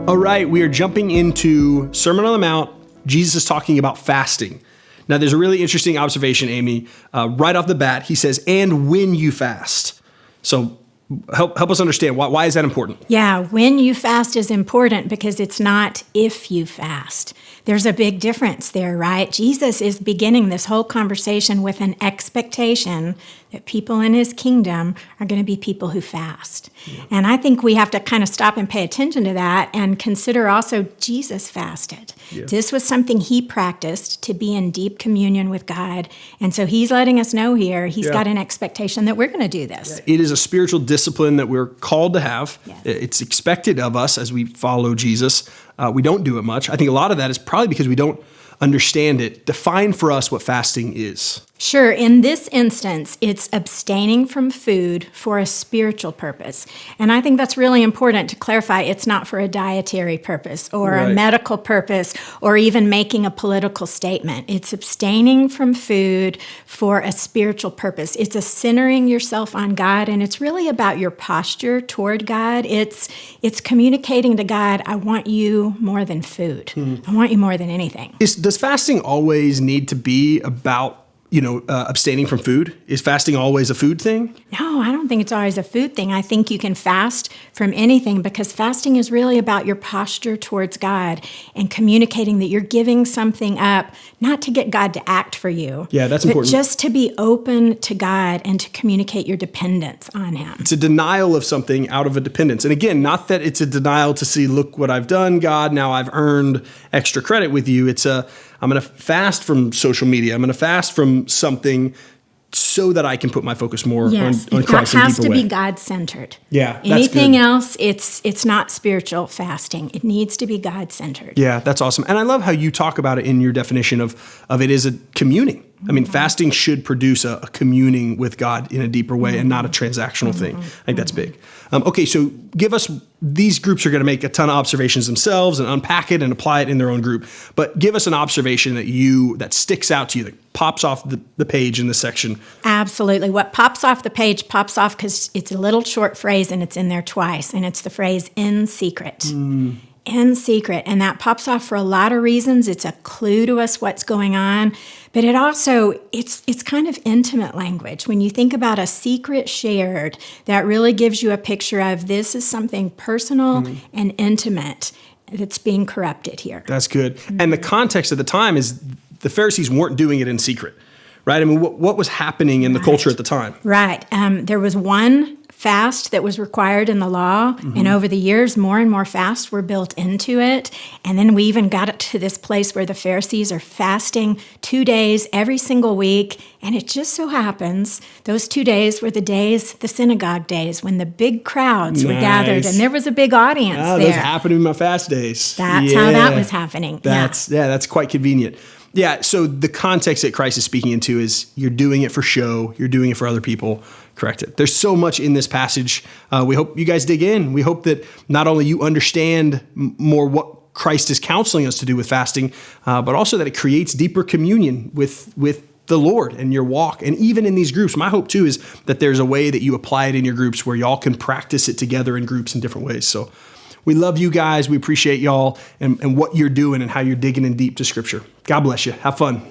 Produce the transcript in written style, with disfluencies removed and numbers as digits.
All right, we are jumping into Sermon on the Mount. Jesus is talking about fasting. Now, there's a really interesting observation, Amy. Right off the bat, he says, and when you fast. So help us understand, why is that important? Yeah, when you fast is important because it's not if you fast. There's a big difference there, right? Jesus is beginning this whole conversation with an expectation that people in his kingdom are going to be people who fast. Yeah. And I think we have to kind of stop and pay attention to that and consider also Jesus fasted. Yeah. This was something he practiced to be in deep communion with God. And so he's letting us know here, he's got an expectation that we're going to do this. It is a spiritual discipline that we're called to have. Yes. It's expected of us as we follow Jesus. We don't do it much. I think a lot of that is probably because we don't understand it. Define for us what fasting is. Sure. In this instance, it's abstaining from food for a spiritual purpose. And I think that's really important to clarify. It's not for a dietary purpose or a medical purpose or even making a political statement. It's abstaining from food for a spiritual purpose. It's a centering yourself on God, and it's really about your posture toward God. It's communicating to God, I want you more than food. I want you more than anything. Does fasting always need to be about abstaining from food? Is fasting always a food thing? No, I don't think it's always a food thing. I think you can fast from anything because fasting is really about your posture towards God and communicating that you're giving something up, not to get God to act for you. Yeah, that's important. But just to be open to God and to communicate your dependence on him. It's a denial of something out of a dependence. And again, not that it's a denial to see, look what I've done, God, now I've earned extra credit with you. I'm going to fast from social media. I'm going to fast from something so that I can put my focus more on Christ in a deeper way. It has to be God-centered. Yeah, that's Anything good. else, it's not spiritual fasting. It needs to be God-centered. Yeah, that's awesome. And I love how you talk about it in your definition of it is a communing. I mean, fasting should produce a communing with God in a deeper way and not a transactional thing. I think that's big. Okay, so give us, these groups are going to make a ton of observations themselves and unpack it and apply it in their own group. But give us an observation that sticks out to you, that pops off the page in this section. Absolutely. What pops off the page pops off because it's a little short phrase and it's in there twice. And it's the phrase, in secret. In secret. And that pops off for a lot of reasons. It's a clue to us what's going on. But it also, it's kind of intimate language. When you think about a secret shared, that really gives you a picture of this is something personal and intimate that's being corrupted here. That's good. And the context at the time is the Pharisees weren't doing it in secret, right? I mean, what was happening in the culture at the time? Right. There was one fast that was required in the law, and over the years, more and more fasts were built into it. And then we even got it to this place where the Pharisees are fasting 2 days every single week. And it just so happens those 2 days were the synagogue days, when the big crowds were gathered, and there was a big audience there. Those happened in my fast days. That's how that was happening. That's quite convenient. Yeah, so the context that Christ is speaking into is you're doing it for show, you're doing it for other people. Correct it. There's so much in this passage. We hope you guys dig in. We hope that not only you understand more what Christ is counseling us to do with fasting, but also that it creates deeper communion with the Lord and your walk. And even in these groups, my hope too is that there's a way that you apply it in your groups where y'all can practice it together in groups in different ways. So we love you guys. We appreciate y'all and what you're doing and how you're digging in deep to Scripture. God bless you. Have fun.